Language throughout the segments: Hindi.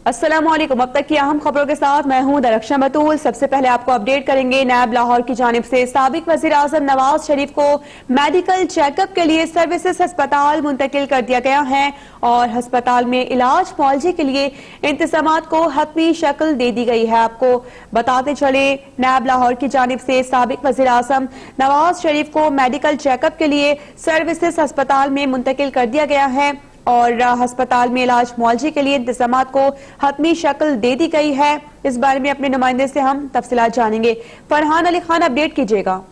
अस्सलामुअलैकुम। अब तक की अहम खबरों के साथ मैं हूं दरख्शां बतूल। सबसे पहले आपको अपडेट करेंगे। नैब लाहौर की जानिब से साबिक वजीर आजम नवाज शरीफ को मेडिकल चेकअप के लिए सर्विसेज अस्पताल मुंतकिल कर दिया गया है और अस्पताल में इलाज मुआवजे के लिए इंतजामात को हतमी शक्ल दे दी गई है। आपको बताते चले, नैब लाहौर की जानिब से साबिक वजीर आजम नवाज शरीफ को मेडिकल चेकअप के लिए सर्विसेज अस्पताल में मुंतकिल कर दिया गया है और अस्पताल में इलाज मुआवजे के लिए इंतजामात को हतमी शक्ल दे दी गई है। इस बारे में अपने नुमाइंदे से हम तफसीलात जानेंगे। फरहान अली खान, अपडेट कीजिएगा।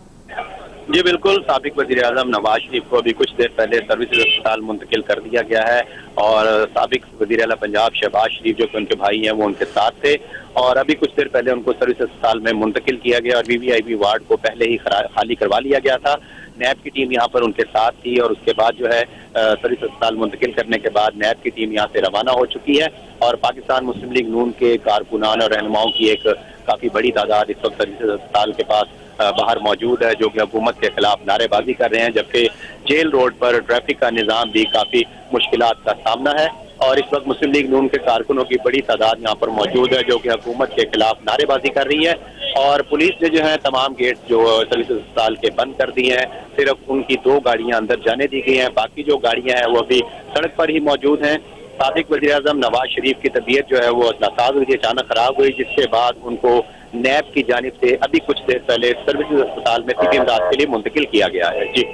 जी बिल्कुल, साबिक वजीर आजम नवाज शरीफ को अभी कुछ देर पहले सर्विसेज अस्पताल मुंतकिल कर दिया गया है और साबिक वजीर आला पंजाब शहबाज शरीफ जो कि उनके भाई हैं वो उनके साथ थे और अभी कुछ देर पहले उनको सर्विस अस्पताल में मुंतकिल किया गया और वीवीआईपी वार्ड को पहले ही खाली करवा लिया गया था। नैब की टीम यहाँ पर उनके साथ थी और उसके बाद जो है सर्विस अस्पताल मुंतकिल करने के बाद नैब की टीम यहाँ से रवाना हो चुकी है और पाकिस्तान मुस्लिम लीग नून के कारकुनान और रहनुमाओं की एक काफी बड़ी तादाद इस वक्त सर्विस अस्पताल के पास बाहर मौजूद है जो कि हुकूमत के खिलाफ नारेबाजी कर रहे हैं, जबकि जेल रोड पर ट्रैफिक का निजाम भी काफी मुश्किलात का सामना है और इस वक्त मुस्लिम लीग नून के कारकुनों की बड़ी तादाद यहाँ पर मौजूद है जो कि हुकूमत के खिलाफ नारेबाजी कर रही है और पुलिस ने जो है तमाम गेट जो सर्विस अस्पताल के बंद कर दिए हैं। सिर्फ उनकी 2 गाड़ियां अंदर जाने दी गई हैं, बाकी जो गाड़ियां हैं वो अभी सड़क पर ही मौजूद हैं। साबिक वज़ीर आज़म नवाज शरीफ की तबीयत जो है वो नासाज हुई, अचानक खराब हुई, जिसके बाद उनको नैब की जानिब से अभी कुछ देर पहले सर्विसेज अस्पताल में तिबी इमदाद के लिए मुंतकिल किया गया है। जी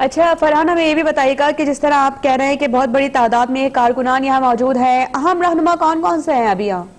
अच्छा फरहान, हमें ये भी बताइएगा कि जिस तरह आप कह रहे हैं कि बहुत बड़ी तादाद में कारकुनान यहाँ मौजूद है, अहम रहनुमा कौन कौन से हैं अभी यहाँ?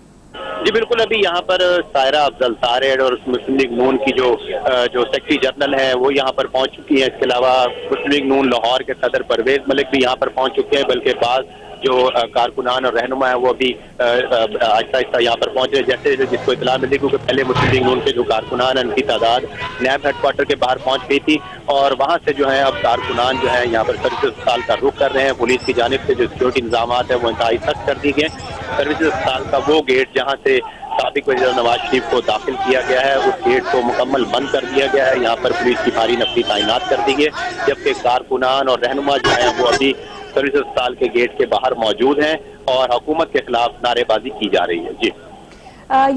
जी बिल्कुल, अभी यहाँ पर सायरा अफजल तारेड और मुस्लिम लीग नून की जो सेक्रेटरी जनरल है वो यहाँ पर पहुँच चुकी है। इसके अलावा मुस्लिम लीग नून लाहौर के सदर परवेज मलिक भी यहाँ पर पहुँच चुके हैं, बल्कि बाद जो कारकुनान और रहनुमा है वो अभी आहिस्ता आहिस्ता यहाँ पर पहुंचे। जैसे जिसको इतला मिली क्योंकि पहले मुस्लिम लीग नून के जो कारकुनान है उनकी तादाद नैब हेडक्वार्टर के बाहर पहुंच गई थी और वहां से जो है अब कारकुनान जो है यहाँ पर सर्विस अस्पताल का रुख कर रहे हैं। पुलिस की जानिब से जो सिक्योरिटी इंतजाम है वो इंतहाई सख्त कर दिए गए। सर्विस अस्पताल का वो गेट जहाँ से साबिक वज़ीर नवाज शरीफ को दाखिल किया गया है उस गेट को मुकम्मल बंद कर दिया गया है। यहाँ पर पुलिस की भारी नफरी तैनात कर दी गई, जबकि कारकुनान और रहनुमा जो है वो अभी सर्विस अस्पताल के गेट के बाहर मौजूद हैं और हुकूमत के खिलाफ नारेबाजी की जा रही है। जी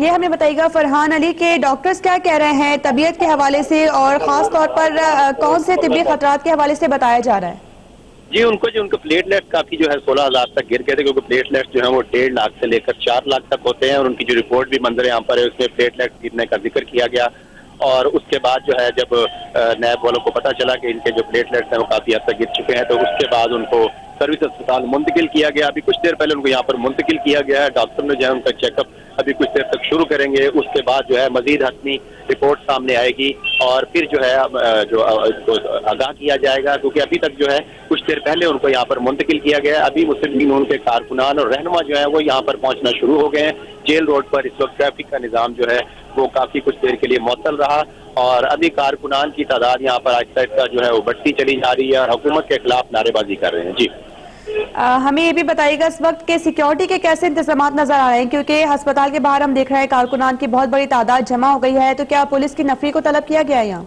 ये हमें बताइएगा फरहान अली के डॉक्टर्स क्या कह रहे हैं तबीयत के हवाले से और खास तौर पर कौन से तिब्बी खतरात के हवाले से बताया जा रहा है? जी उनके प्लेटलेट काफी जो है 16,000 तक गिर गए थे क्योंकि प्लेटलेट जो है वो 1.5 लाख से लेकर 4 लाख तक होते हैं और उनकी जो रिपोर्ट भी मंजर यहाँ पर है उसमें प्लेटलेट गिरने का जिक्र किया गया और उसके बाद जो है जब नैब वालों को पता चला कि इनके जो प्लेटलेट्स हैं वो काफी हद तक गिर चुके हैं तो उसके बाद उनको सर्विस अस्पताल मुंतकिल किया गया। अभी कुछ देर पहले उनको यहाँ पर मुंतकिल किया गया है। डॉक्टर ने जो है उनका चेकअप अभी कुछ देर तक शुरू करेंगे, उसके बाद जो है मजीद हतमी रिपोर्ट सामने आएगी और फिर जो है जो आगाह किया जाएगा क्योंकि अभी तक जो है कुछ देर पहले उनको यहाँ पर मुंतकिल किया गया है। अभी मुस्लिम लीग नून के कारकुनान और रहनुमा जो है वो यहाँ पर पहुंचना शुरू हो गए हैं। जेल रोड पर इस वक्त ट्रैफिक का निजाम जो है वो काफी कुछ देर के लिए मुअत्तल रहा और अभी कारकुनान की तादाद यहाँ पर आहिस्ता आहिस्ता जो है वो बढ़ती चली जा रही है और हुकूमत के खिलाफ नारेबाजी कर रहे हैं। जी हमें ये भी बताइएगा इस वक्त के सिक्योरिटी के कैसे इंतजाम नजर आ रहे हैं, क्योंकि अस्पताल के बाहर हम देख रहे हैं कारकुनान की बहुत बड़ी तादाद जमा हो गई है, तो क्या पुलिस की नफरी को तलब किया गया है यहाँ?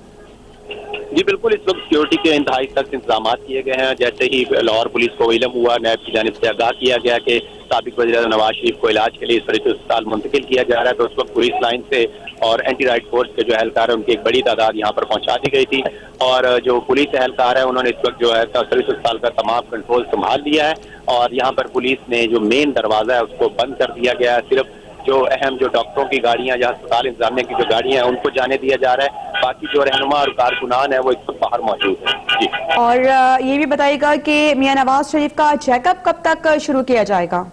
जी बिल्कुल, इस वक्त सिक्योरिटी के इंतहाई सख्त इंतजाम किए गए हैं। जैसे ही लाहौर पुलिस को इल्म हुआ, नैब की जानिब से आगाह किया गया कि साबिक वज़ीर नवाज शरीफ को इलाज के लिए सर्विस अस्पताल मुंतकिल किया जा रहा है तो उस वक्त पुलिस लाइन से और एंटी राइट फोर्स के जो एहलकार है उनकी एक बड़ी तादाद यहाँ पर पहुंचा दी गई थी और जो पुलिस एहलकार है उन्होंने इस वक्त जो है सर्विस अस्पताल का तमाम कंट्रोल संभाल लिया है और यहाँ पर पुलिस ने जो मेन दरवाजा है उसको बंद कर दिया गया है। सिर्फ जो अहम जो डॉक्टरों की गाड़ियां या अस्पताल इंतजामिया की जो गाड़ियां हैं उनको जाने दिया जा रहा है, बाकी जो रहनुमा और कारकुनान है वो इस वक्त बाहर मौजूद है। जी और ये भी बताइएगा कि मियां नवाज शरीफ का चेकअप कब तक शुरू किया जाएगा?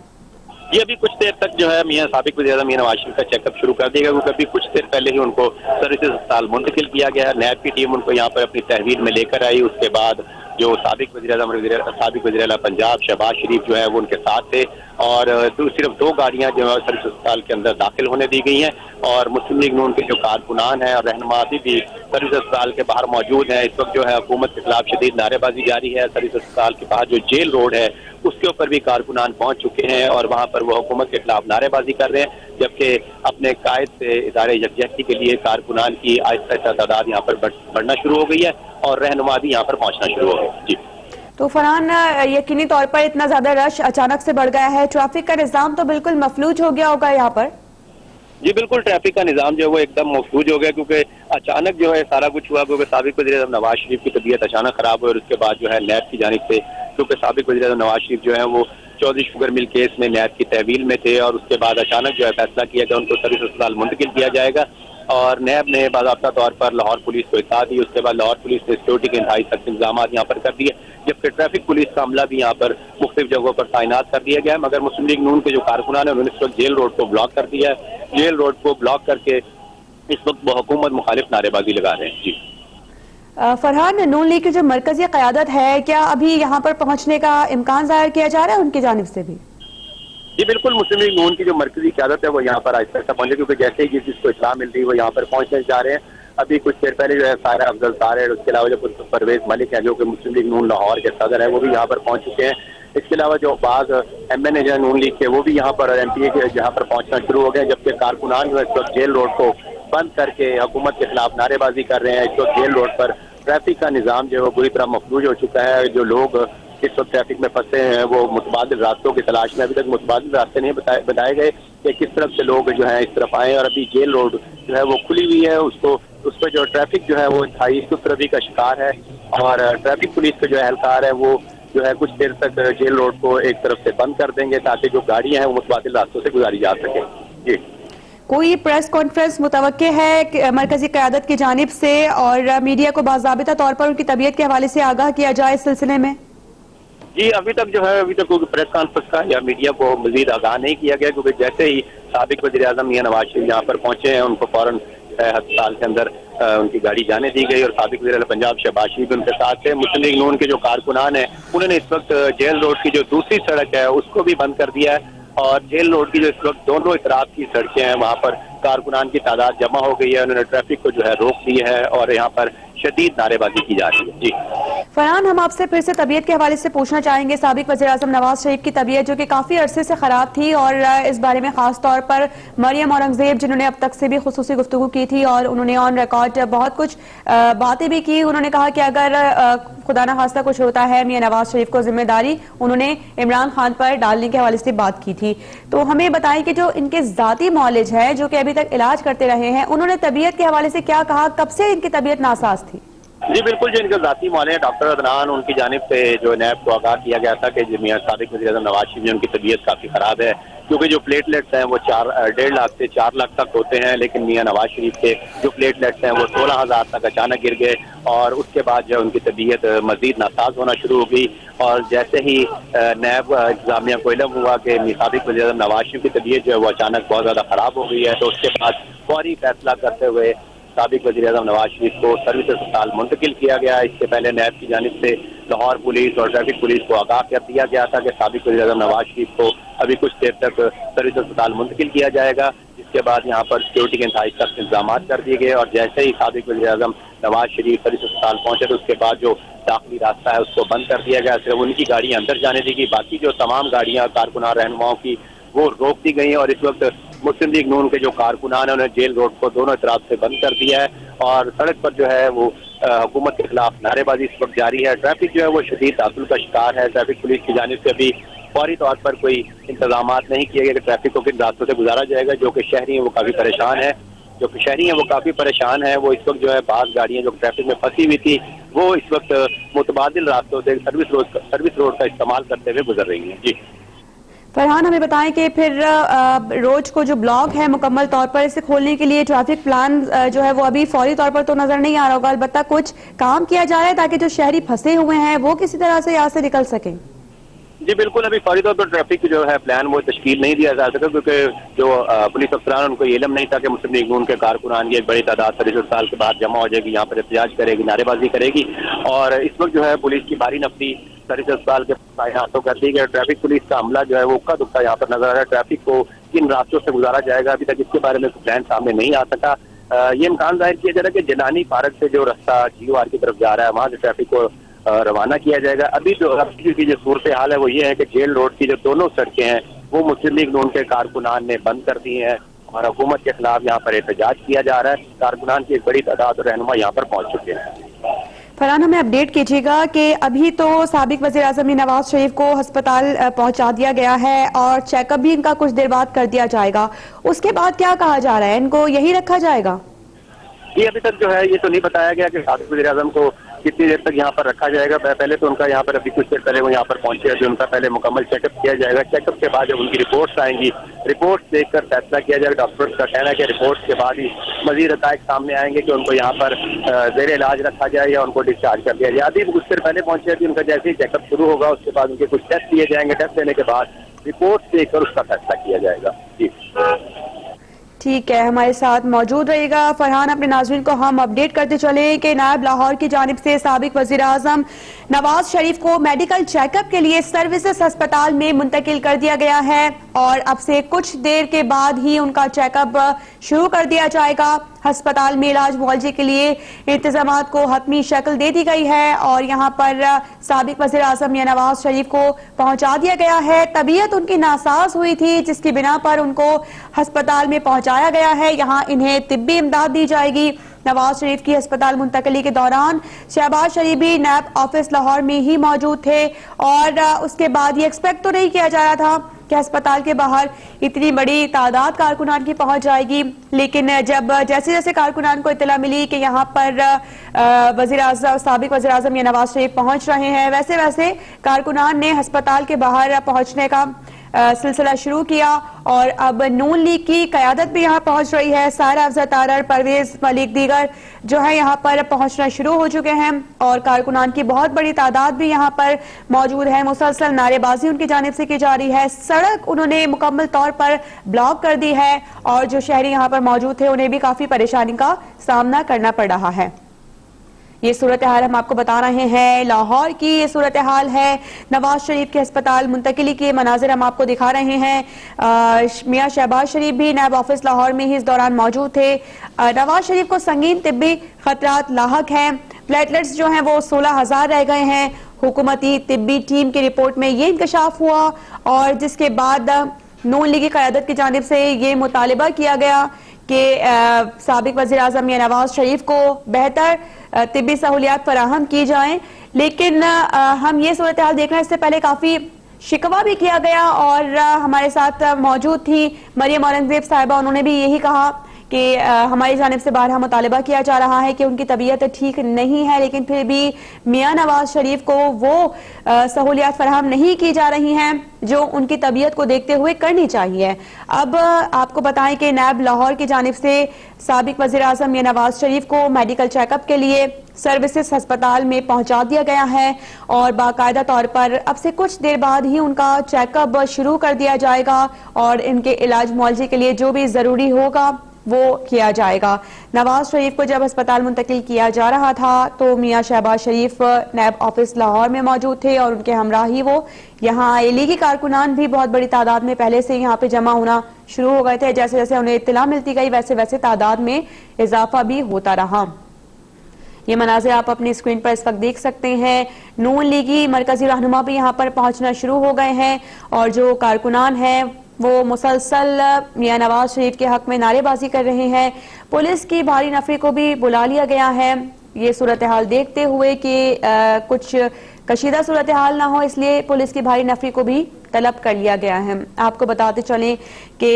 ये अभी कुछ देर तक जो है मियां साबिक वज़ीर आज़म मियां नवाज शरीफ का चेकअप शुरू कर देगा क्योंकि अभी कुछ देर पहले ही उनको सर्विसेज अस्पताल मुंतकिल किया गया है। नैब की टीम उनको यहाँ पर अपनी तहवील में लेकर आई, उसके बाद जो साबिक वज़ीर आज़म साबिक वज़ीर आला पंजाब शहबाज शरीफ जो है वो उनके साथ थे और सिर्फ 2 गाड़ियां जो है सर्विस अस्पताल के अंदर दाखिल होने दी गई हैं और मुस्लिम लीग नून के जो कारकुनान हैं और रहनुमा अभी भी सर्विस अस्पताल के बाहर मौजूद हैं। इस वक्त जो है हुकूमत के खिलाफ शदीद नारेबाजी जारी है। सर्विस अस्पताल के बाहर जो जेल रोड है उसके ऊपर भी कारकुनान पहुंच चुके हैं और वहां पर वो हुकूमत के खिलाफ नारेबाजी कर रहे हैं, जबकि अपने कायद से इदारे यकजहती के लिए कारकुनान की आहिस्ता आहिस्ता तादाद यहाँ पर बढ़ना शुरू हो गई है और रहनुमा भी यहाँ पर पहुंचना शुरू हो गई। जी तो फरहान, यकीनी तौर पर इतना ज्यादा रश अचानक से बढ़ गया है, ट्रैफिक का निजाम तो बिल्कुल मफलूज हो गया होगा यहाँ पर। जी बिल्कुल, ट्रैफिक का निजाम जो है वो एकदम मफलूज हो गया, क्योंकि अचानक जो है सारा कुछ हुआ, क्योंकि साबिक वज़ीर-ए-आज़म नवाज शरीफ की तबीयत अचानक खराब हुई और उसके बाद जो है नैब की जानिब से, क्योंकि साबिक वज़ीर-ए-आज़म नवाज शरीफ जो है वो चौधरी शुगर मिल केस में नैब की तहवील में थे और उसके बाद अचानक जो है फैसला किया गया उनको सर्विस अस्पताल मुंतकिल किया जाएगा और नैब ने बाज़ाब्ता तौर पर लाहौर पुलिस को इत्तला दी। उसके बाद लाहौर पुलिस ने सिक्योरिटी के इंतहाई सख्त इंतजाम यहाँ पर कर दिए, जबकि ट्रैफिक पुलिस का अमला भी यहाँ पर मुख्तलिफ जगहों पर तैनात कर दिया गया है। मगर मुस्लिम लीग नून के जो कारकुनान है उन्होंने इस वक्त जेल रोड को ब्लॉक कर दिया है। जेल रोड को ब्लॉक करके इस वक्त वो हुकूमत मुखालिफ नारेबाजी लगा रहे हैं। जी फरहान, नून लीग की जो मरकजी क़यादत है, क्या अभी यहाँ पर पहुंचने का इम्कान जाहिर किया जा रहा है उनकी जानिब से भी? जी बिल्कुल, मुस्लिम लीग नून की जो मरकजी क़यादत है वो यहाँ पर आहिस्ता आहिस्ता पहुंचे, क्योंकि जैसे ही जिसको इत्तला मिल रही है वो यहाँ पर पहुंचने जा रहे हैं। अभी कुछ देर पहले जो है सारा अफजल तारेर, उसके अलावा जो परवेज मलिक है जो कि मुस्लिम लीग नून लाहौर के सदर है, वो भी यहाँ पर पहुंच चुके हैं। इसके अलावा जो बाज़ MNA जो है नून लीग के वो भी यहाँ पर MPA के यहाँ पर पहुंचना शुरू हो गए, जबकि कारकुनान जो है इस वक्त जेल रोड को बंद करके हुकूमत के खिलाफ नारेबाजी कर रहे हैं। इस वक्त जेल रोड पर ट्रैफिक का निज़ाम जो है बुरी तरह मफलूज हो चुका है। जो लोग इस वक्त ट्रैफिक में फंसे हैं वो मुतबादिल रास्तों की तलाश में, अभी तक मुतबादिल रास्ते नहीं बताए गए कि किस तरफ से लोग जो है इस तरफ आए, और अभी जेल रोड जो है वो खुली हुई है, उस पर जो ट्रैफिक जो है वो इंतहाई सुस्तरवी का शिकार है और ट्रैफिक पुलिस के जो एहलकार है वो जो है कुछ देर तक जेल रोड को एक तरफ से बंद कर देंगे ताकि जो गाड़ियां हैं वो मुतबादिल रास्तों से गुजारी जा सके। जी, कोई प्रेस कॉन्फ्रेंस मुतवक्के है मरकजी क़यादत की जानिब से और मीडिया को बाज़ाबिता तौर पर उनकी तबीयत के हवाले से आगाह किया जाए इस सिलसिले में? जी अभी तक कोई प्रेस कॉन्फ्रेंस का या मीडिया को मजीद आगाह नहीं किया गया, क्योंकि जैसे ही साबिक वज़ीर-ए-आज़म मियां नवाज शरीफ यहाँ पर पहुंचे हैं उनको फौरन अस्पताल के अंदर उनकी गाड़ी जाने दी गई और साबिक वज़ीर पंजाब शहबाज शरीफ उनके साथ थे। मुस्लिम लीग नून के जो कारकुनान है उन्होंने इस वक्त जेल रोड की जो दूसरी सड़क है उसको भी बंद कर दिया है और जेल रोड की जो इस वक्त दोनों इतराफ की सड़कें हैं वहाँ पर कारकुनान की तादाद जमा हो गई है। उन्होंने ट्रैफिक को जो है रोक दी है और यहाँ पर शदीद नारेबाजी की जा रही है। जी फरहान, हम आपसे फिर से तबीयत के हवाले से पूछना चाहेंगे। साबिक वज़ीर-ए-आज़म नवाज शरीफ की तबीयत जो कि काफ़ी अरसे से ख़राब थी और इस बारे में ख़ास तौर पर मरियम औरंगज़ेब जिन्होंने अब तक से भी खुसूसी गुफ्तगू की थी और उन्होंने ऑन रिकॉर्ड बहुत कुछ बातें भी की। उन्होंने कहा कि अगर खुदा न खास्ता कुछ होता है मियां नवाज शरीफ को जिम्मेदारी उन्होंने इमरान खान पर डालने के हवाले से बात की थी। तो हमें बताएं कि जो इनके ज़ाती मौलिज है जो कि अभी तक इलाज करते रहे हैं, उन्होंने तबीयत के हवाले से क्या कहा, कब से इनकी तबीयत नासाज थी? जी बिल्कुल, जो इनके जाती मौले हैं डॉक्टर अदनान, उनकी जानिब से जो नैब को आगाह किया गया था कि मियां साबिक वज़ीर-ए-आज़म नवाज शरीफ उनकी तबीयत काफ़ी ख़राब है, क्योंकि जो प्लेटलेट्स हैं वो 1.5 लाख से 4 लाख तक होते हैं, लेकिन मियां नवाज शरीफ के जो प्लेटलेट्स हैं वो 16,000 तक अचानक गिर गए और उसके बाद जो उनकी तबीयत मज़ीद नासाज होना शुरू हो गई। और जैसे ही नैब इंतज़ामिया को इल्म हुआ कि साबिक वज़ीर-ए-आज़म नवाज शरीफ की तबीयत जो है वो अचानक बहुत ज़्यादा ख़राब हो गई है, तो उसके बाद फौरी फैसला करते हुए साबिक वज़ीर-ए-आज़म नवाज शरीफ को सर्विस अस्पताल मुंतकिल किया गया। इससे पहले नैब की जानिब से लाहौर पुलिस और ट्रैफिक पुलिस को आगाह कर दिया गया था कि साबिक वज़ीर-ए-आज़म नवाज शरीफ को अभी कुछ देर तक सर्विस अस्पताल मुंतकिल किया जाएगा, जिसके बाद यहाँ पर सिक्योरिटी के इंतहाई सख्त इंतजाम कर दिए गए और जैसे ही साबिक वज़ीर-ए-आज़म नवाज शरीफ सर्विस अस्पताल पहुंचे तो उसके बाद जो दाखिली रास्ता है उसको बंद कर दिया गया, सिर्फ उनकी गाड़ियाँ अंदर जाने दी गई, बाकी जो तमाम गाड़ियाँ कारकुनान रहनुमाओं की वो रोक दी गई हैं। और इस वक्त मुस्लिम लीग नून के जो कारकुनान है उन्होंने जेल रोड को दोनों तरफ से बंद कर दिया है और सड़क पर जो है वो हुकूमत के खिलाफ नारेबाजी इस वक्त जारी है। ट्रैफिक जो है वो शदीद तासुल का शिकार है। ट्रैफिक पुलिस की जानिब से अभी फौरी तौर पर कोई इंतजाम नहीं किए गए कि ट्रैफिक को किन रास्तों से गुजारा जाएगा। जो कि शहरी हैं वो काफ़ी परेशान है, वो इस वक्त जो है बाज़ गाड़ियाँ जो ट्रैफिक में फंसी हुई थी वो इस वक्त मुतबादिल रास्तों से सर्विस रोड का इस्तेमाल करते हुए गुजर रही हैं। जी फरहान, हमें बताएं कि फिर रोज को जो ब्लॉक है मुकम्मल तौर पर इसे खोलने के लिए ट्रैफिक प्लान जो है वो अभी फौरी तौर पर तो नजर नहीं आ रहा होगा, अलबत्ता कुछ काम किया जा रहा है ताकि जो शहरी फंसे हुए हैं वो किसी तरह से यहाँ से निकल सकें? जी बिल्कुल, अभी फौरी तौर पर ट्रैफिक जो है प्लान वो तश्कील नहीं दिया जा सका, क्योंकि जो पुलिस अफसरान उनको ये इल्म नहीं था कि मुस्लिम लीग नून के कारकुनान की एक बड़ी तादाद सर्विस अस्पताल के बाद जमा हो जाएगी, यहाँ पर एहतजाज करेगी, नारेबाजी करेगी और इस वक्त जो है पुलिस की भारी नफरी सर्विस अस्पताल के तैनात कर दी गई। ट्रैफिक पुलिस का अमला जो है वो उक्का दुक्का यहाँ पर नजर आ रहा है। ट्रैफिक को किन रास्तों से गुजारा जाएगा अभी तक इसके बारे में प्लान सामने नहीं आ सका। ये इम्कान जाहिर किया जा रहा है कि जिलानी पार्क से जो रास्ता GOR की तरफ जा रहा है वहाँ से ट्रैफिक को रवाना किया जाएगा। अभी जो सूरत हाल है वो ये है कि जेल रोड की जो दोनों सड़कें हैं वो मुस्लिम लीग नून के कारकुनान ने बंद कर दी हैं और हुकूमत के खिलाफ यहाँ पर एहतजाज किया जा रहा है। कारकुनान की एक बड़ी तादाद रहनुमा यहाँ पर पहुंच चुके हैं। फरहान, हमें अपडेट कीजिएगा कि अभी तो साबिक वज़ीर-ए-आज़म नवाज शरीफ को अस्पताल पहुंचा दिया गया है और चेकअप भी इनका कुछ देर बाद कर दिया जाएगा। उसके बाद क्या कहा जा रहा है, इनको यही रखा जाएगा? ये अभी तक जो है ये तो नहीं बताया गया कि साबिक वज़ीर-ए-आज़म को कितनी देर तक यहाँ पर रखा जाएगा। पहले तो उनका यहाँ पर अभी कुछ देर पहले वो यहाँ पर पहुंचे, अभी उनका पहले मुकम्मल चेकअप किया जाएगा। चेकअप के बाद जब उनकी रिपोर्ट्स आएंगी, रिपोर्ट्स देखकर फैसला किया जाएगा। डॉक्टर्स का कहना है कि रिपोर्ट्स के बाद ही मजीद हक़ाइक़ सामने आएंगे कि उनको यहाँ पर ज़ेर इलाज रखा जाए या उनको डिस्चार्ज कर दिया जाए। अभी कुछ देर पहले पहुंचे, अभी उनका जैसे ही चेकअप शुरू होगा उसके बाद उनके कुछ टेस्ट किए जाएंगे। टेस्ट लेने के बाद रिपोर्ट्स देखकर उसका फैसला किया जाएगा। जी ठीक है, हमारे साथ मौजूद रहेगा फरहान। अपने नाज़रीन को हम अपडेट करते चले कि नायब लाहौर की जानिब से साबिक वज़ीर-ए-आज़म नवाज शरीफ को मेडिकल चेकअप के लिए सर्विसेज अस्पताल में मुंतकिल कर दिया गया है और अब से कुछ देर के बाद ही उनका चेकअप शुरू कर दिया जाएगा। अस्पताल में इलाज मुआवजे के लिए इंतजामात को हतमी शक्ल दे दी गई है और यहाँ पर साबिक वज़ीर-ए-आज़म नवाज शरीफ को पहुंचा दिया गया है। तबीयत उनकी नासाज हुई थी जिसकी बिना पर उनको अस्पताल में पहुंचाया गया है। यहाँ इन्हें तिब्बी इमदाद दी जाएगी। नवाज शरीफ की अस्पताल मुंतकली के दौरान शहबाज शरीफ भी नैब ऑफिस लाहौर में ही मौजूद थे और उसके बाद ये एक्सपेक्ट तो नहीं किया जा रहा था कि अस्पताल के बाहर इतनी बड़ी तादाद कारकुनान की पहुंच जाएगी, लेकिन जब जैसे जैसे कारकुनान को इत्तला मिली कि यहाँ पर साबिक वज़ीर-ए-आज़म नवाज शरीफ पहुंच रहे हैं, वैसे वैसे कारकुनान ने अस्पताल के बाहर पहुंचने का सिलसिला शुरू किया और अब नून लीग की क़यादत भी यहाँ पहुंच रही है। सारा अफजल तारर, परवेज मलिक, दीगर जो है यहाँ पर पहुंचना शुरू हो चुके हैं और कारकुनान की बहुत बड़ी तादाद भी यहाँ पर मौजूद है। मुसलसल नारेबाजी उनकी जानिब से की जा रही है। सड़क उन्होंने मुकम्मल तौर पर ब्लॉक कर दी है और जो शहरी यहाँ पर मौजूद थे उन्हें भी काफी परेशानी का सामना करना पड़ रहा है। ये सूरत हाल हम आपको बता रहे हैं, लाहौर की ये सूरत हाल है। नवाज शरीफ के अस्पताल मुंतकिली के मनाजिर हम आपको दिखा रहे हैं। मियां शहबाज शरीफ भी नैब ऑफिस लाहौर में ही इस दौरान मौजूद थे। नवाज शरीफ को संगीन तिब्बी खतरात लाहक हैं। प्लेटलेट्स जो हैं वो 16,000 रह गए हैं। हुकूमती तिब्बी टीम की रिपोर्ट में ये इंकशाफ हुआ और जिसके बाद नून लीग की क़यादत की जानिब से ये मुतालिबा किया गया कि साबिक वज़ीर-ए-आज़म नवाज शरीफ को बेहतर तिब्बी सहूलियात फराहम की जाएं। लेकिन हम ये सूरत हाल देख रहे हैं, इससे पहले काफी शिकवा भी किया गया और हमारे साथ मौजूद थी मरियम औरंगजेब साहिबा। उन्होंने भी यही कहा कि हमारी जानिब से बारहा मुतालिबा किया जा रहा है कि उनकी तबीयत ठीक नहीं है, लेकिन फिर भी मियां नवाज शरीफ को वो सहूलियात फराहम नहीं की जा रही हैं जो उनकी तबीयत को देखते हुए करनी चाहिए। अब आपको बताएं कि नैब लाहौर की जानिब से साबिक वज़ीर-ए-आज़म नवाज शरीफ को मेडिकल चेकअप के लिए सर्विसेज अस्पताल में पहुंचा दिया गया है और बाकायदा तौर पर अब से कुछ देर बाद ही उनका चेकअप शुरू कर दिया जाएगा और इनके इलाज मुआवजे के लिए जो भी जरूरी होगा वो किया जाएगा। नवाज शरीफ को जब अस्पताल मुंतकिल किया जा रहा था तो मियां शहबाज शरीफ नैब ऑफिस लाहौर में मौजूद थे और उनके हमरा ही वो यहाँ आए। लीगी कारकुनान भी बहुत बड़ी तादाद में पहले से यहाँ पे जमा होना शुरू हो गए थे। जैसे जैसे उन्हें इत्तला मिलती गई वैसे वैसे तादाद में इजाफा भी होता रहा। ये मनाज़िर आप अपनी स्क्रीन पर इस वक्त देख सकते हैं। नून लीगी मरकजी रहनुमा भी यहाँ पर पहुंचना शुरू हो गए हैं और जो कारकुनान हैं वो मुसलसल मियां नवाज शरीफ के हक में नारेबाजी कर रहे हैं। पुलिस की भारी नफरी को भी बुला लिया गया है ये सूरत हाल देखते हुए कि कुछ कशीदा सूरत हाल ना हो, इसलिए पुलिस की भारी नफरी को भी तलब कर लिया गया है। आपको बताते चलें कि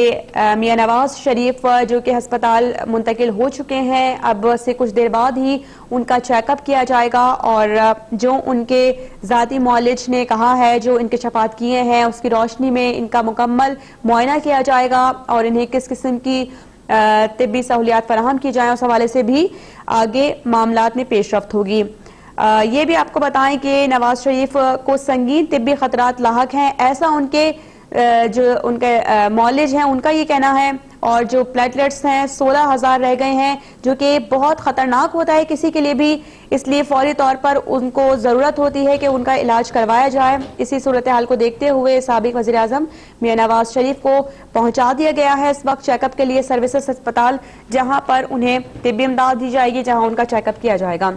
मियां नवाज शरीफ जो कि अस्पताल मुंतकिल हो चुके हैं, अब से कुछ देर बाद ही उनका चेकअप किया जाएगा और जो उनके ज़ाती मुआलिज ने कहा है, जो इनके शफात किए हैं, उसकी रोशनी में इनका मुकम्मल मुआयना किया जाएगा और इन्हें किस किस्म की तिब्बी सहूलियात फराहम की जाए उस हवाले से भी आगे मामलात में पेशरफ्त होगी। ये भी आपको बताएं कि नवाज शरीफ को संगीन तिब्बी खतरात लाहक हैं, ऐसा उनके जो उनके मौलिज हैं उनका ये कहना है और जो प्लेटलेट्स हैं 16,000 रह गए हैं जो कि बहुत खतरनाक होता है किसी के लिए भी, इसलिए फौरी तौर पर उनको जरूरत होती है कि उनका इलाज करवाया जाए। इसी सूरत हाल को देखते हुए साबिक वज़ीर-ए-आज़म मियां नवाज शरीफ को पहुंचा दिया गया है इस वक्त चेकअप के लिए सर्विसेज अस्पताल, जहां पर उन्हें तिब्बी इमदाद दी जाएगी, जहां उनका चेकअप किया जाएगा।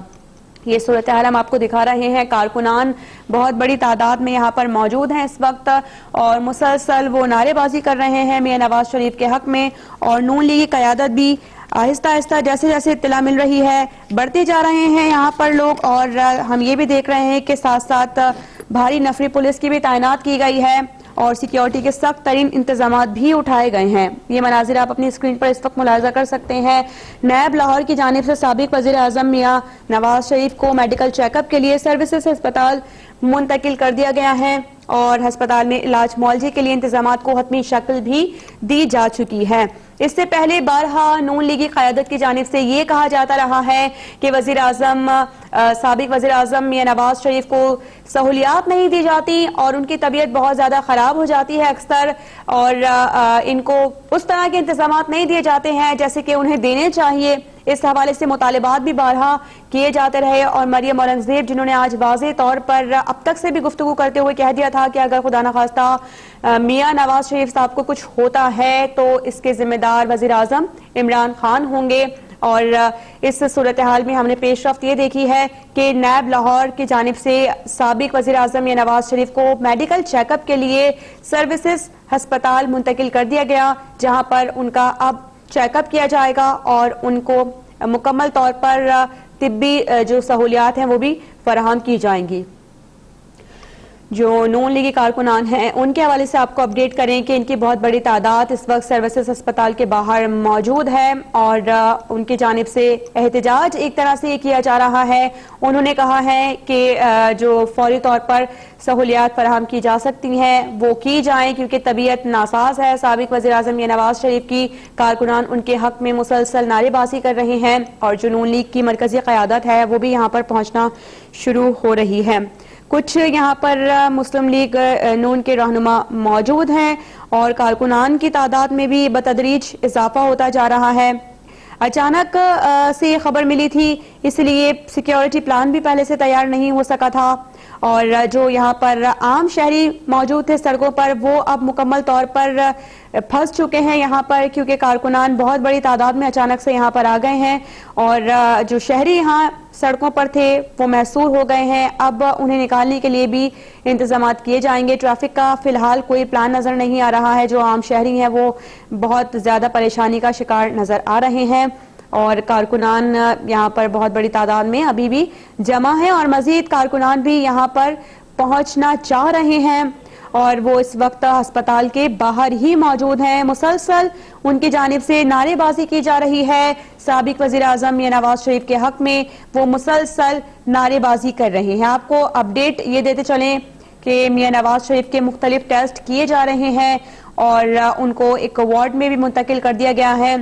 ये सूरत हाल हम आपको दिखा रहे हैं। कारकुनान बहुत बड़ी तादाद में यहाँ पर मौजूद हैं इस वक्त और मुसलसल वो नारेबाजी कर रहे हैं मियां नवाज शरीफ के हक में और नून लीग की क़यादत भी आहिस्ता आहिस्ता जैसे जैसे इत्तला मिल रही है बढ़ते जा रहे हैं यहाँ पर लोग, और हम ये भी देख रहे हैं कि साथ साथ भारी नफरी पुलिस की भी तैनात की गई है और सिक्योरिटी के सख्त तरीन इंतजाम भी उठाए गए हैं। ये मनाजिर आप अपनी स्क्रीन पर इस वक्त मुलाजा कर सकते हैं। नायब लाहौर की जानिब से साबिक वज़ीर आज़म मियां नवाज शरीफ को मेडिकल चेकअप के लिए सर्विसेज अस्पताल मुंतकिल कर दिया गया है और अस्पताल में इलाज मुआवजे के लिए इंतजामात को हतमी शक्ल भी दी जा चुकी है। इससे पहले बारहा नून लीगी क़यादत की जानिब से ये कहा जाता रहा है कि वज़ीर आज़म साबिक वज़ीर आज़म मियां नवाज शरीफ को सहूलियात नहीं दी जाती और उनकी तबीयत बहुत ज़्यादा ख़राब हो जाती है अक्सर, और इनको उस तरह के इंतजामात नहीं दिए जाते हैं जैसे कि उन्हें देने चाहिए। इस हवाले से मुतालिबात भी बारहा किए जाते रहे और मरियम औरंगजेब जिन्होंने आज वाज़ेह तौर पर अब तक से भी गुफ्तगू करते हुए कह दिया था कि अगर खुदा न खास्ता मियां नवाज शरीफ साहब को कुछ होता है तो इसके जिम्मेदार वज़ीर आज़म इमरान खान होंगे। और इस सूरत हाल में हमने पेशरफ्त ये देखी है कि नायब लाहौर की जानिब से साबिक वज़ीर आज़म मियां नवाज शरीफ को मेडिकल चेकअप के लिए सर्विसेज अस्पताल मुंतकिल कर दिया गया, जहां पर उनका अब चेकअप किया जाएगा और उनको मुकम्मल तौर पर तिब्बी जो सहूलियात हैं वो भी फराहम की जाएंगी। जो नून लीगी कारकुनान हैं उनके हवाले से आपको अपडेट करें कि इनकी बहुत बड़ी तादाद इस वक्त सर्विसेज अस्पताल के बाहर मौजूद है और उनकी जानिब से एहतजाज एक तरह से ये किया जा रहा है। उन्होंने कहा है कि जो फौरी तौर पर सहूलियात फराहम की जा सकती हैं वो की जाएं क्योंकि तबीयत नासाज है। साबिक वज़ीर आज़म मियां नवाज शरीफ की कारकुनान उनके हक में मुसलसल नारेबाजी कर रहे हैं और जो नून लीग की मरकजी क़यादत है वो भी यहाँ पर पहुँचना शुरू हो रही है। कुछ यहाँ पर मुस्लिम लीग नून के रहनुमा मौजूद हैं और कारकुनान की तादाद में भी बतदरीज इजाफा होता जा रहा है। अचानक से ये खबर मिली थी, इसलिए सिक्योरिटी प्लान भी पहले से तैयार नहीं हो सका था और जो यहाँ पर आम शहरी मौजूद थे सड़कों पर वो अब मुकम्मल तौर पर फंस चुके हैं यहाँ पर, क्योंकि कारकुनान बहुत बड़ी तादाद में अचानक से यहाँ पर आ गए हैं और जो शहरी यहाँ सड़कों पर थे वो महसूर हो गए हैं। अब उन्हें निकालने के लिए भी इंतजामात किए जाएंगे। ट्रैफिक का फिलहाल कोई प्लान नजर नहीं आ रहा है। जो आम शहरी हैं वो बहुत ज्यादा परेशानी का शिकार नजर आ रहे हैं और कारकुनान यहाँ पर बहुत बड़ी तादाद में अभी भी जमा है और मजीद कारकुनान भी यहाँ पर पहुंचना चाह रहे हैं और वो इस वक्त अस्पताल के बाहर ही मौजूद हैं। मुसलसल उनकी जानिब से नारेबाजी की जा रही है। साबिक वज़ीर आज़म मियां नवाज शरीफ के हक में वो मुसलसल नारेबाजी कर रहे हैं। आपको अपडेट ये देते चलें कि मियां नवाज शरीफ के मुख्तलिफ टेस्ट किए जा रहे हैं और उनको एक वार्ड में भी मुंतकिल कर दिया गया है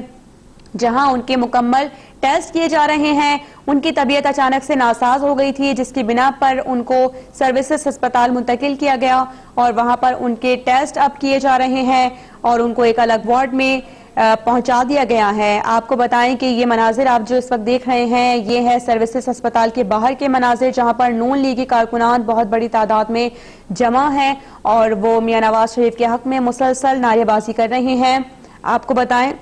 जहां उनके मुकम्मल टेस्ट किए जा रहे हैं। उनकी तबीयत अचानक से नासाज हो गई थी जिसकी बिना पर उनको सर्विसेज अस्पताल मुंतकिल किया गया और वहां पर उनके टेस्ट अब किए जा रहे हैं और उनको एक अलग वार्ड में पहुंचा दिया गया है। आपको बताएं कि ये मनाजिर आप जो इस वक्त देख रहे हैं ये है सर्विसेज अस्पताल के बाहर के मनाजिर जहां पर नून लीगी कारकुनान बहुत बड़ी तादाद में जमा हैं और वो मियां नवाज शरीफ के हक में मुसलसल नारेबाजी कर रहे हैं। आपको बताएं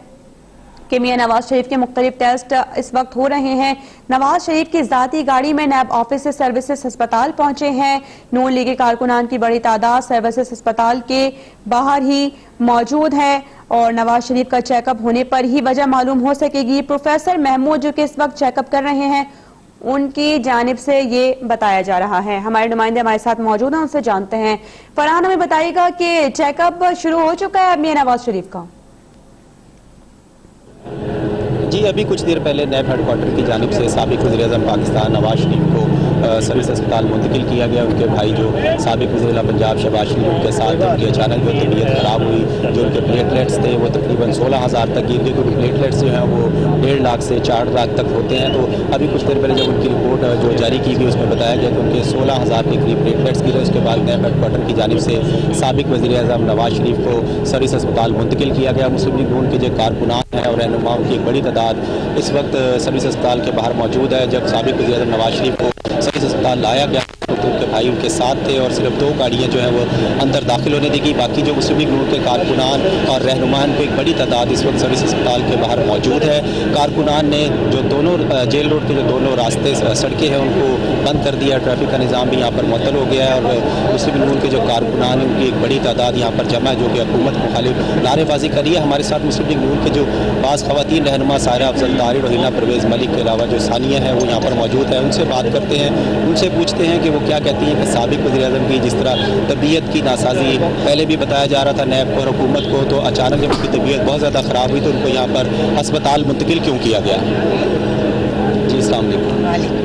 कि मियां नवाज शरीफ के मुख्तलिफ टेस्ट इस वक्त हो रहे हैं। नवाज शरीफ की जाती गाड़ी में नैब ऑफिस से सर्विसेज अस्पताल पहुंचे हैं। नून लीगी कारकुनान की बड़ी तादाद सर्विसेज अस्पताल के बाहर ही मौजूद है और नवाज शरीफ का चेकअप होने पर ही वजह मालूम हो सकेगी। प्रोफेसर महमूद जो कि इस वक्त चेकअप कर रहे हैं उनकी जानिब से ये बताया जा रहा है। हमारे नुमाइंदे हमारे साथ मौजूद हैं, उनसे जानते हैं। फरहान हमें बताइएगा कि चेकअप शुरू हो चुका है मियां नवाज शरीफ का? जी, अभी कुछ देर पहले नैब हेडक्वार्टर की जानिब से साबिक वज़ीर-ए-आज़म पाकिस्तान नवाज शरीफ को सर्विस अस्पताल मुंतकिल किया गया। उनके भाई जो साबिक वज़ीर पंजाब शहबाज शरीफ उनके साथ उनकी अचानक जो तबीयत ख़राब हुई, जो उनके प्लेटलेट्स थे वो तकरीबन 16,000 तक गिर गए क्योंकि प्लेटलेट्स जो हैं वो 1.5 लाख से 4 लाख तक होते हैं। तो अभी कुछ देर पहले जब उनकी रिपोर्ट जो जारी की गई उसमें बताया गया कि उनके 16,000 के करीब प्लेटलेट्स गिरे। उसके बाद नैब हेडक्वार्टर की जानिब से साबिक वज़ीर-ए-आज़म नवाज शरीफ को सर्विस अस्पताल मुंतकिल किया गया। मुस्लिम लीग नून के जो कारकुनान हैं और रहनुमाओं की एक बड़ी तादाद इस वक्त सर्विस अस्पताल के बाहर मौजूद है। जब साबिक वज़ीर-ए-आज़म नवाज शरीफ को सर्विस अस्पताल लाया गया तो तो उनके भाई उनके साथ थे और सिर्फ 2 गाड़ियाँ जो हैं वो अंदर दाखिल होने देगी। बाकी जो मुस्लिम लीग नून के कारकुनान और रहनुमान को एक बड़ी तादाद इस वक्त सर्विस अस्पताल के बाहर मौजूद है। कारकुनान ने जो दोनों जेल रोड के जो दोनों रास्ते सड़कें हैं उनको बंद कर दिया। ट्रैफिक का निज़ाम भी यहाँ पर मुअत्तल हो गया है और मुस्लिम लीग नून के जो कारकुनान हैं उनकी एक बड़ी तादाद यहाँ पर जमा है जो कि हुकूमत मुखालिफ नारेबाजी कर रही है। हमारे साथ मुस्लिम लीग नून के जो बाज़ ख़वातीन रहनुमा सायरा अफजल तारिर और हिना परवेज़ मलिक के अलावा जो सानिया हैं वो यहाँ पर मौजूद है। उनसे बात करते हैं, उनसे पूछते हैं कि वो क्या कहती हैं कि साबिक़ वज़ीर-ए-आज़म की जिस तरह तबीयत की नासाजी पहले भी बताया जा रहा था नैब को और हुकूमत को, तो अचानक जब उनकी तबीयत बहुत ज़्यादा ख़राब हुई तो उनको यहाँ पर अस्पताल मुंतकिल क्यों किया गया? जी अस्सलाम वालेकुम।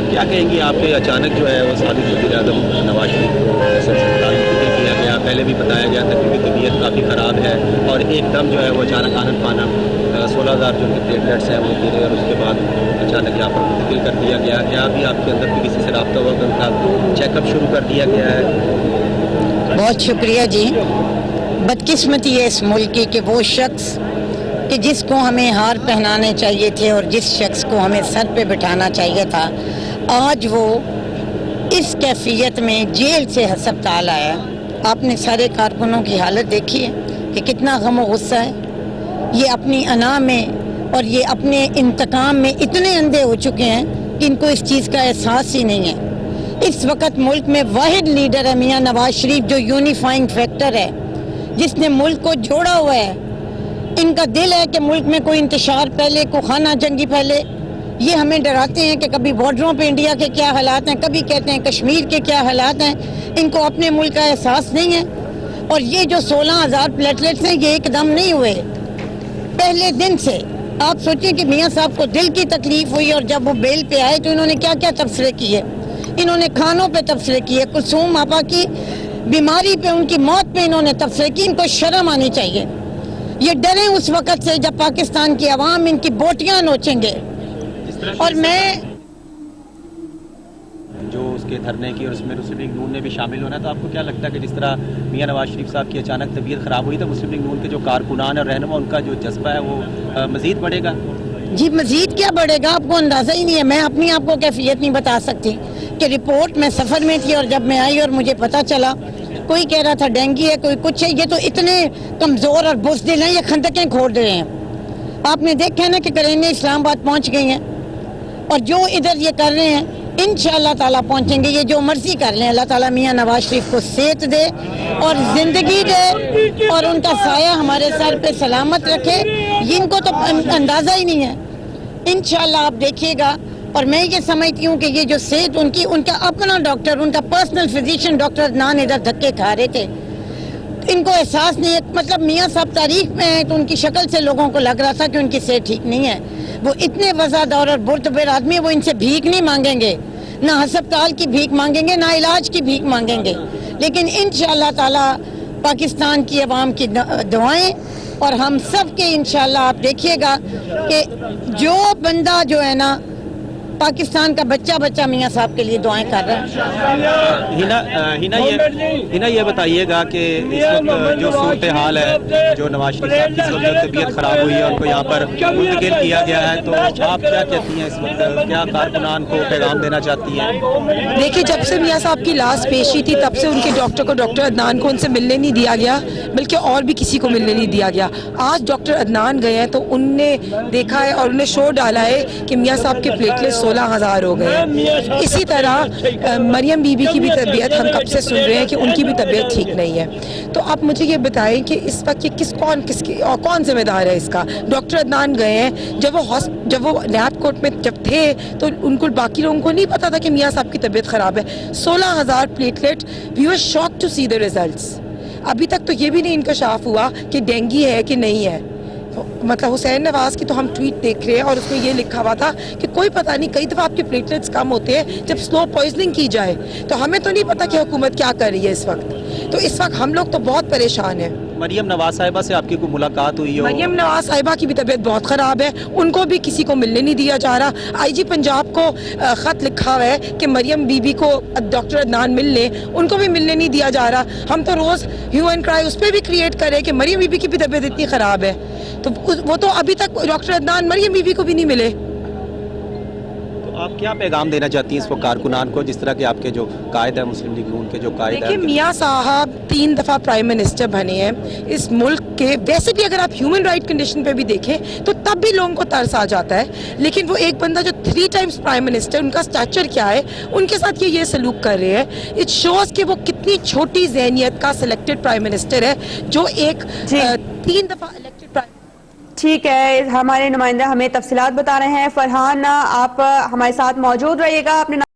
क्या कहेंगी आप कि अचानक जो है वो साबिक़ वज़ीर-ए-आज़म नवाज शरीफ को अस्पताल मुंतकिल किया गया? पहले भी बताया गया था कि उनकी तबीयत काफ़ी ख़राब है और एकदम जो है वो अचानक आनन फानन 16,000 जो उनके प्लेटलेट्स हैं वो गिरे और उसके बाद अचानक यहाँ पर मुंतकिल कर दिया गया। क्या अभी आपके अंदर भी किसी से रब्ता हुआ, उनका चेकअप शुरू कर दिया गया है? बहुत शुक्रिया जी। बदकिस्मती है इस मुल्क की कि वो शख्स कि जिसको हमें हार पहनाने चाहिए थे और जिस शख्स को हमें सर पे बिठाना चाहिए था, आज वो इस कैफियत में जेल से अस्पताल आया। आपने सारे कारकुनों की हालत देखी है कि कितना गम और गुस्सा है। ये अपनी अना में और ये अपने इंतकाम में इतने अंधे हो चुके हैं कि इनको इस चीज़ का एहसास ही नहीं है। इस वक्त मुल्क में वाहिद लीडर है मियाँ नवाज शरीफ जो यूनिफाइंग फैक्टर है, जिसने मुल्क को जोड़ा हुआ है। इनका दिल है कि मुल्क में कोई इंतशार पहले, कोई खाना जंगी पहले। ये हमें डराते हैं कि कभी बॉर्डरों पे इंडिया के क्या हालात हैं, कभी कहते हैं कश्मीर के क्या हालात हैं। इनको अपने मुल्क का एहसास नहीं है। और ये जो 16,000 प्लेटलेट्स हैं ये एकदम नहीं हुए, पहले दिन से। आप सोचें कि मियाँ साहब को दिल की तकलीफ हुई और जब वो बेल पे आए तो इन्होंने क्या क्या तबसरे किए। इन्होंने खानों पे तबसरे किए, कुलसूम आपा की बीमारी पे, उनकी मौत पे इन्होंने तबसरे की। इनको शर्म आनी चाहिए। ये डरे उस वक्त से जब पाकिस्तान की आवाम इनकी बोटियां नोचेंगे। और मैं जो उसके धरने की और उसमें मुस्लिम लीग नून ने भी शामिल होना, तो आपको क्या लगता है कि जिस तरह मियाँ नवाज शरीफ साहब की अचानक तबीयत ख़राब हुई तो मुस्लिम लीग नून के जो कारकुनान और रहनुमा उनका जो जज्बा है वो मज़ीद बढ़ेगा? जी मज़ीद क्या बढ़ेगा, आपको अंदाज़ा ही नहीं है। मैं अपनी आपको कैफियत नहीं बता सकती कि रिपोर्ट में सफ़र में थी और जब मैं आई और मुझे पता चला, कोई कह रहा था डेंगू है, कोई कुछ है। ये तो इतने कमज़ोर और बुज़दिल हैं, ये खंदकें खोद रहे हैं। आपने देखा है ना कि करेने इस्लामाबाद पहुँच गई हैं और जो इधर ये कर रहे हैं इंशाअल्लाह ताला पहुँचेंगे। ये जो मर्जी कर लें, अल्लाह ताला मियाँ नवाज शरीफ को सेहत दे और ज़िंदगी दे और उनका साया हमारे सर पे सलामत रखे। इनको तो अंदाज़ा ही नहीं है। इंशाअल्लाह आप देखिएगा। और मैं ये समझती हूँ कि ये जो सेहत उनकी, उनका अपना डॉक्टर, उनका पर्सनल फिजिशियन डॉक्टर अदनान इधर धक्के खा रहे थे। इनको एहसास नहीं है। मतलब मियाँ साहब तारीफ में है तो उनकी शक्ल से लोगों को लग रहा था कि उनकी सेहत ठीक नहीं है। वो इतने वज़ादार और बुर्दबेर आदमी, वो इनसे भीख नहीं मांगेंगे, ना अस्पताल की भीख मांगेंगे, ना इलाज की भीख मांगेंगे। लेकिन इंशाअल्लाह ताला पाकिस्तान की आवाम की दुआएं और हम सब के इंशाअल्लाह आप देखिएगा कि जो बंदा जो है ना पाकिस्तान का बच्चा मियाँ साहब के लिए दुआएं कर रहा है। हिना ये बताइएगा कि इस वक्त जो सूरत हाल है, जो नवाज शरीफ साहब की इस वक्त जो तबीयत खराब हुई है उनको यहाँ पर मुंतकिल किया गया है, तो आप क्या कहती हैं इस वक्त, क्या कारकुनान को पैगाम देना चाहती हैं? देखिए, जब से मियाँ साहब की लास्ट पेशी थी तब से उनके डॉक्टर अदनान को उनसे मिलने नहीं दिया गया, बल्कि और भी किसी को मिलने नहीं दिया गया। आज डॉक्टर अदनान गए हैं तो उनने देखा है और उन्हें शो डाला है कि मियाँ साहब के प्लेटलेट्स 16,000 हो गए हैं। इसी तरह मरियम बीबी की भी तबीयत हम कब से सुन रहे हैं कि उनकी भी तबीयत ठीक नहीं है। तो आप मुझे ये बताएं कि इस वक्त ये कौन जिम्मेदार है इसका? डॉक्टर अदनान गए हैं, जब वो नैब कोर्ट में जब थे तो उनको, बाकी लोगों को नहीं पता था कि मियाँ साहब की तबीयत खराब है। 16,000 platelet, we were shocked to see the results. अभी तक तो ये भी नहीं इनकशाफ हुआ कि डेंगू है कि नहीं है। मतलब हुसैन नवाज की तो हम ट्वीट देख रहे हैं और उसमें ये लिखा हुआ था कि कोई पता नहीं, कई दफ़ा आपके प्लेटलेट्स कम होते हैं जब स्लो पॉइजनिंग की जाए। तो हमें तो नहीं पता कि हुकूमत क्या कर रही है इस वक्त। तो इस वक्त हम लोग तो बहुत परेशान हैं। मरियम नवाज साहिबा से आपकी कोई मुलाकात हुई हो? मरियम नवाज साहिबा की भी तबीयत बहुत ख़राब है, उनको भी किसी को मिलने नहीं दिया जा रहा। IG पंजाब को ख़त लिखा हुआ है कि मरियम बीबी को डॉक्टर अदनान मिल लें, उनको भी मिलने नहीं दिया जा रहा। हम तो रोज़ ह्यू एंड क्राई उस पर भी क्रिएट करें कि मरियम बीबी की भी तबीयत इतनी ख़राब है, तो वो तो अभी तक डॉक्टर अदनान मरियम बीबी को भी नहीं मिले। तो आप क्या पैगाम देना चाहती हैं इस वक्त कारकुनान को, जिस तरह के आपके जो कायद है मुस्लिम लीग नून के जो कायद देखिए है? मियाँ साहब 3 दफ़ा प्राइम मिनिस्टर बने हैं इस मुल्क के। वैसे भी अगर आप ह्यूमन राइट कंडीशन पे भी देखें तो तब भी लोगों को तरस आ जाता है, लेकिन वो एक बंदा जो 3 टाइम्स प्राइम मिनिस्टर, उनका स्टैचर क्या है, उनके साथ ये सलूक कर रहे हैं। इट शोज कि वो कितनी छोटी ज़हनियत का सिलेक्टेड प्राइम मिनिस्टर है जो एक 3 दफ़ा इलेक्टेड प्राइम। ठीक है, हमारे नुमाइंदा हमें तफसीलात बता रहे हैं। फरहान, आप हमारे साथ मौजूद रहिएगा। अपने